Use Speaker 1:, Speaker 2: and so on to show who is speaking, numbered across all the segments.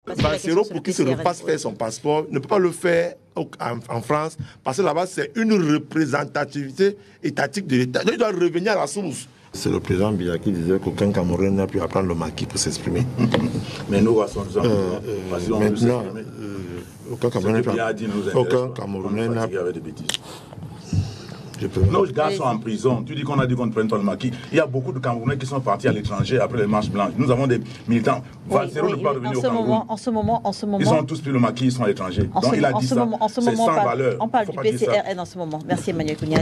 Speaker 1: Valsero, pour qu'il se refasse faire son passeport, ne peut pas le faire en France, parce que là-bas, c'est une représentativité étatique de l'État. Donc, il doit revenir à la source. C'est le président Biya qui disait qu'aucun Camerounais n'a pu apprendre le maquis pour s'exprimer.
Speaker 2: Mais nous,
Speaker 1: maintenant, aucun Camerounais n'a pu.
Speaker 2: Nos gars sont en prison. Tu dis qu'on a dit qu'on ne prenne pas le maquis. Il y a beaucoup de Camerounais qui sont partis à l'étranger après les marches blanches. Nous avons des militants. Valsero ne peut pas revenir au Cameroun.
Speaker 3: En ce moment,
Speaker 2: ils ont tous pris le maquis, ils sont à l'étranger. Donc il a dit ça. C'est sans valeur.
Speaker 3: On parle du PCRN en ce moment. Merci Emmanuel Kounia.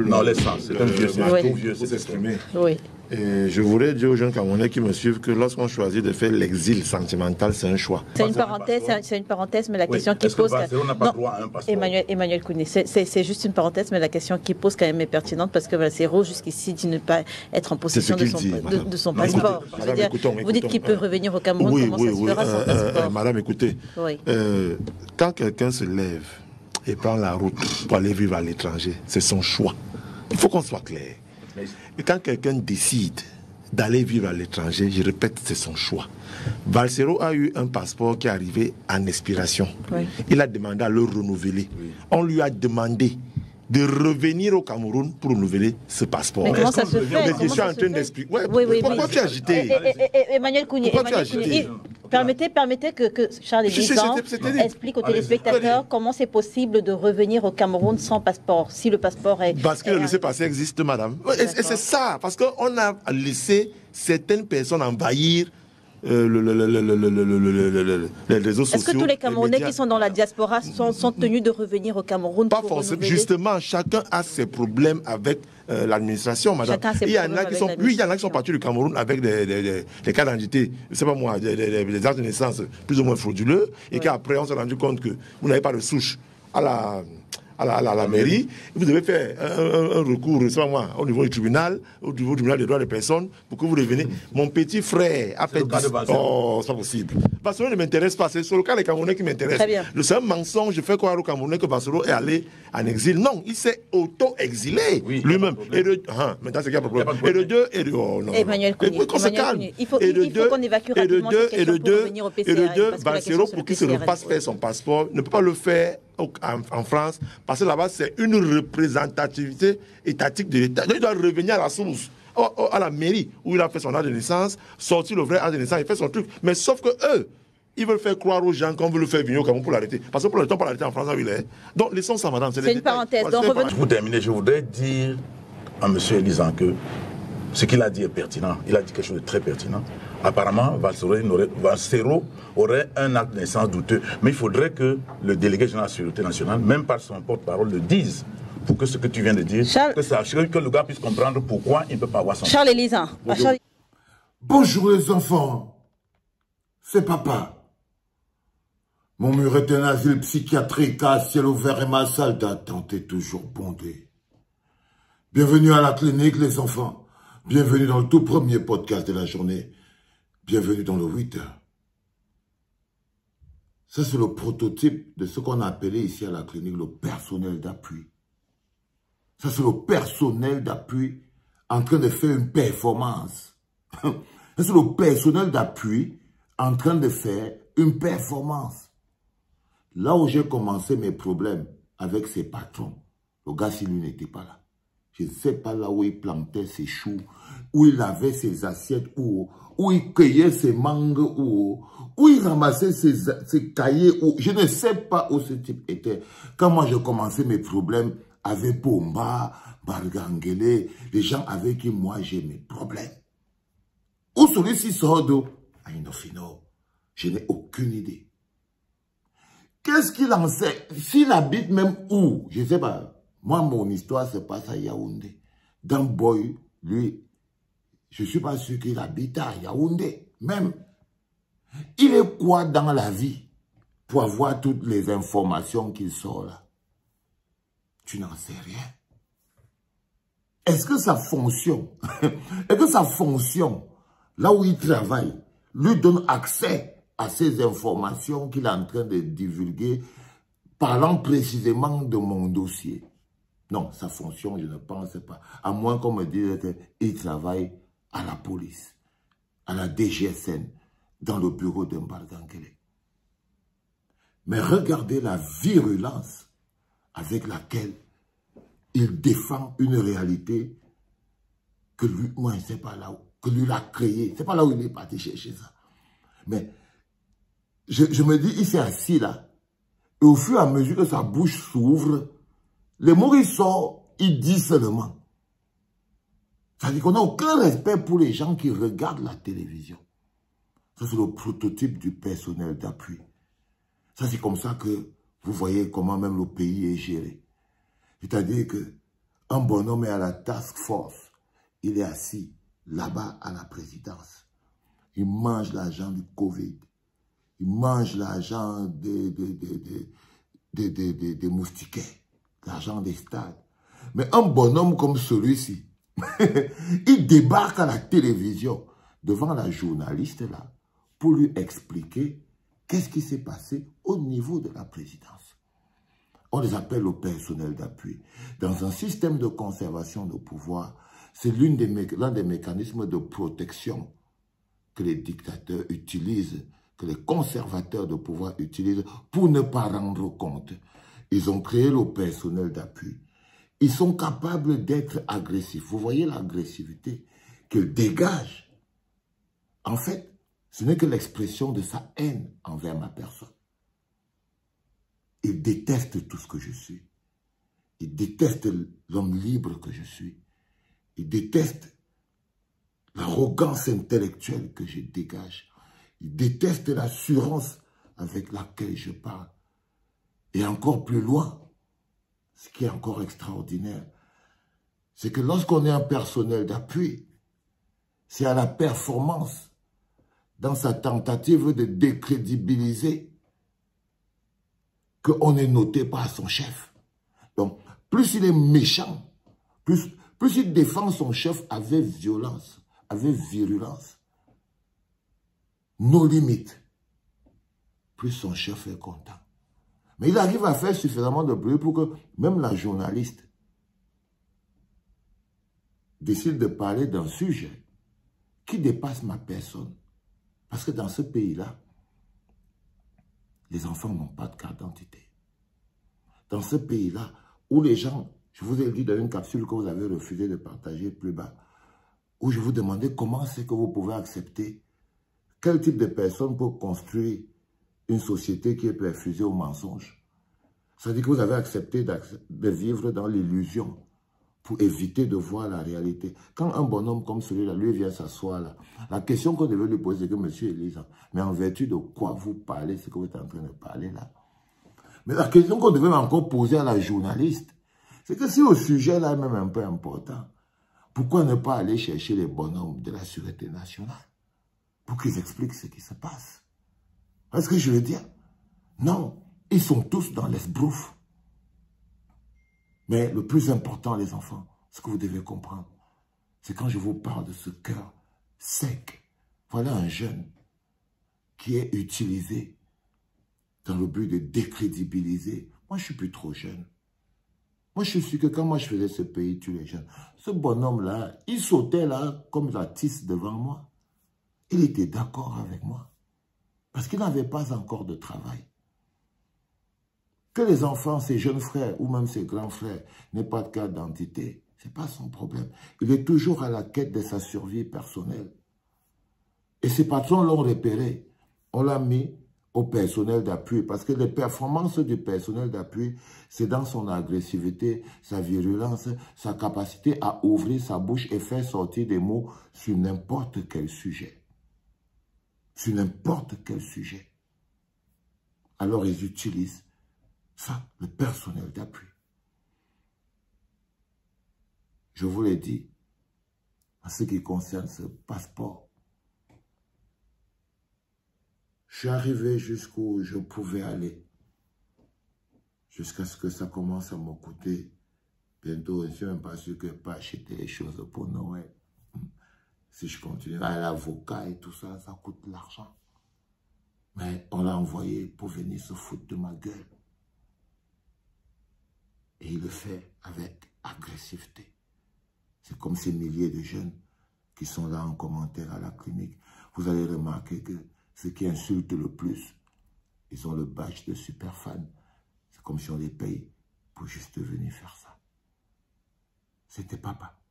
Speaker 2: Non, laisse ça. C'est un vieux. C'est un vieux.
Speaker 1: C'est s'exprimer.
Speaker 3: Oui.
Speaker 1: Et je voudrais dire aux jeunes Camerounais qui me suivent que lorsqu'on choisit de faire l'exil sentimental, c'est un choix.
Speaker 3: C'est une parenthèse, mais la question qui pose... Emmanuel Kounia, c'est juste une parenthèse, mais la question qui pose quand même est pertinente parce que Valsero, jusqu'à dit ne pas être en possession de son passeport. Vous dites qu'il peut revenir au Cameroun, comment ça se fera sans passeport?
Speaker 1: Madame, écoutez, quand quelqu'un se lève et prend la route pour aller vivre à l'étranger, c'est son choix. Il faut qu'on soit clair. Et quand quelqu'un décide d'aller vivre à l'étranger, je répète, c'est son choix. Valsero a eu un passeport qui est arrivé en expiration. Oui. Il a demandé à le renouveler. Oui. On lui a demandé de revenir au Cameroun pour renouveler ce passeport.
Speaker 3: Mais comment ça se fait?
Speaker 1: Je suis en train d'expliquer. Pourquoi tu es agité?
Speaker 3: Emmanuel Kounia, permettez que Charles Lisan explique aux téléspectateurs comment c'est possible de revenir au Cameroun sans passeport, si le passeport est...
Speaker 1: Parce que le laissez-passer existe, madame. Et c'est ça, parce qu'on a laissé certaines personnes envahir les réseaux sociaux.
Speaker 3: Est-ce que tous les Camerounais qui sont dans la diaspora sont tenus de revenir au Cameroun?
Speaker 1: Pas forcément. Justement, chacun a ses problèmes avec l'administration, madame. Il y en a qui sont partis du Cameroun avec des cartes d'identité, je sais pas moi, des actes de naissance plus ou moins frauduleux, et qu'après on s'est rendu compte que vous n'avez pas de souche à la mairie, vous devez faire un recours, je sais pas moi, au niveau du tribunal, au niveau du tribunal des droits des personnes, pour que vous reveniez. Mon petit frère a fait... Oh, c'est pas possible. Valsero ne m'intéresse pas, c'est sur le cas des Camerounais qui m'intéresse. C'est un mensonge, je fais croire aux Camerounais que Valsero est allé en exil. Non, il s'est auto-exilé lui-même. Maintenant, c'est qu'il y a un problème. Et de deux,
Speaker 3: Emmanuel Kounia,
Speaker 1: qu'on se calme.
Speaker 3: Il faut qu'on évacue rapidement cette question pour revenir au PCA.
Speaker 1: Et de deux, Valsero, pour qu'il se refasse faire son passeport, ne peut pas le faire en France, parce que là-bas, c'est une représentativité étatique de l'État. Donc, il doit revenir à la source, à la mairie, où il a fait son acte de naissance, sortir le vrai acte de naissance, il fait son truc. Mais sauf que eux, ils veulent faire croire aux gens qu'on veut le faire venir au Cameroun pour l'arrêter. Parce que pour le temps, pour l'arrêter en France, il est. Donc, laissons ça, madame.
Speaker 3: C'est une parenthèse.
Speaker 2: Pour terminer, je voudrais dire à M. Lisan que ce qu'il a dit est pertinent. Il a dit quelque chose de très pertinent. Apparemment, Valsero aurait un acte de naissance douteux. Mais il faudrait que le délégué général de la Sécurité nationale, même par son porte-parole, le dise. Pour que ce que tu viens de dire, que le gars puisse comprendre pourquoi il ne peut pas avoir son...
Speaker 3: Charles Lisan.
Speaker 4: Bonjour les enfants. C'est papa. Mon mur est un asile psychiatrique à ciel ouvert et ma salle d'attente est toujours bondée. Bienvenue à la clinique les enfants. Bienvenue dans le tout premier podcast de la journée. Bienvenue dans le 8h. Ça, c'est le prototype de ce qu'on a appelé ici à la clinique le personnel d'appui. Ça, c'est le personnel d'appui en train de faire une performance. Ça, c'est le personnel d'appui en train de faire une performance. Là où j'ai commencé mes problèmes avec ses patrons, le gars, si lui n'était pas là. Je ne sais pas là où il plantait ses choux, où il avait ses assiettes, où il cueillait ses mangues, où il ramassait ses cahiers, je ne sais pas où ce type était. Quand moi j'ai commencé mes problèmes avec Bomba, Bargangele, les gens avec qui moi j'ai mes problèmes. Où celui-ci sort d'où? Ainofino. Je n'ai aucune idée. Qu'est-ce qu'il en sait? S'il habite même où? Je ne sais pas. Moi, mon histoire se passe à Yaoundé. Dans Boy, lui, je ne suis pas sûr qu'il habite à Yaoundé. Même, il est quoi dans la vie pour avoir toutes les informations qu'il sort là? Tu n'en sais rien. Est-ce que sa fonction, là où il travaille, lui donne accès à ces informations qu'il est en train de divulguer, parlant précisément de mon dossier? Non, sa fonction, je ne pense pas. À moins qu'on me dise qu'il travaille à la police, à la DGSN, dans le bureau de Mbargangele. Mais regardez la virulence avec laquelle il défend une réalité que lui, moi, je ne sais pas là où, que lui l'a créé. C'est pas là où il est parti chercher ça. Mais je me dis, il s'est assis là. Et au fur et à mesure que sa bouche s'ouvre, les mots qui sortent, il dit seulement. C'est-à-dire qu'on n'a aucun respect pour les gens qui regardent la télévision. Ça, c'est le prototype du personnel d'appui. Ça, c'est comme ça que vous voyez comment même le pays est géré. C'est-à-dire qu'un bonhomme est à la task force. Il est assis là-bas à la présidence. Il mange l'argent du Covid. Il mange l'argent des moustiquaires, l'argent des stades. Mais un bonhomme comme celui-ci, il débarque à la télévision devant la journaliste là pour lui expliquer qu'est-ce qui s'est passé au niveau de la présidence. On les appelle le personnel d'appui. Dans un système de conservation de pouvoir, c'est l'un des mécanismes de protection que les dictateurs utilisent, que les conservateurs de pouvoir utilisent pour ne pas rendre compte. Ils ont créé le personnel d'appui. Ils sont capables d'être agressifs. Vous voyez l'agressivité qu'ils dégagent. En fait, ce n'est que l'expression de sa haine envers ma personne. Ils détestent tout ce que je suis. Ils détestent l'homme libre que je suis. Ils détestent l'arrogance intellectuelle que je dégage. Ils détestent l'assurance avec laquelle je parle. Et encore plus loin, ce qui est encore extraordinaire, c'est que lorsqu'on est un personnel d'appui, c'est à la performance, dans sa tentative de décrédibiliser, qu'on est noté par son chef. Donc, plus il est méchant, plus il défend son chef avec violence, avec virulence, nos limites, plus son chef est content. Mais il arrive à faire suffisamment de bruit pour que même la journaliste décide de parler d'un sujet qui dépasse ma personne. Parce que dans ce pays-là, les enfants n'ont pas de carte d'identité. Dans ce pays-là, où les gens, je vous ai dit dans une capsule que vous avez refusé de partager plus bas, où je vous demandais comment c'est que vous pouvez accepter, quel type de personne peut construire une société qui est perfusée au mensonge. Ça dit que vous avez accepté de vivre dans l'illusion pour éviter de voir la réalité. Quand un bonhomme comme celui-là, lui vient s'asseoir là, la question qu'on devait lui poser, c'est que monsieur Elisa, mais en vertu de quoi vous parlez, ce que vous êtes en train de parler là. Mais la question qu'on devait encore poser à la journaliste, c'est que si le sujet là est même un peu important, pourquoi ne pas aller chercher les bonhommes de la Sûreté nationale pour qu'ils expliquent ce qui se passe? Parce que je veux dire, non, ils sont tous dans l'esbrouf. Mais le plus important, les enfants, ce que vous devez comprendre, c'est quand je vous parle de ce cœur sec. Voilà un jeune qui est utilisé dans le but de décrédibiliser. Moi, je suis plus trop jeune. Moi, je suis sûr que quand moi je faisais ce pays, tous les jeunes, ce bonhomme-là, il sautait là comme la tisse devant moi. Il était d'accord avec moi. Parce qu'il n'avait pas encore de travail. Que les enfants, ses jeunes frères ou même ses grands frères n'aient pas de carte d'identité, ce n'est pas son problème. Il est toujours à la quête de sa survie personnelle. Et ses patrons l'ont repéré. On l'a mis au personnel d'appui parce que les performances du personnel d'appui, c'est dans son agressivité, sa virulence, sa capacité à ouvrir sa bouche et faire sortir des mots sur n'importe quel sujet. Sur n'importe quel sujet. Alors ils utilisent ça, le personnel d'appui. Je vous l'ai dit, en ce qui concerne ce passeport, je suis arrivé jusqu'où je pouvais aller, jusqu'à ce que ça commence à me coûter. Bientôt, je ne suis même pas sûr que je peux acheter les choses pour Noël. Si je continue à l'avocat et tout ça, ça coûte de l'argent. Mais on l'a envoyé pour venir se foutre de ma gueule. Et il le fait avec agressivité. C'est comme ces milliers de jeunes qui sont là en commentaire à la clinique. Vous allez remarquer que ceux qui insultent le plus, ils ont le badge de super fan. C'est comme si on les paye pour juste venir faire ça. C'était papa.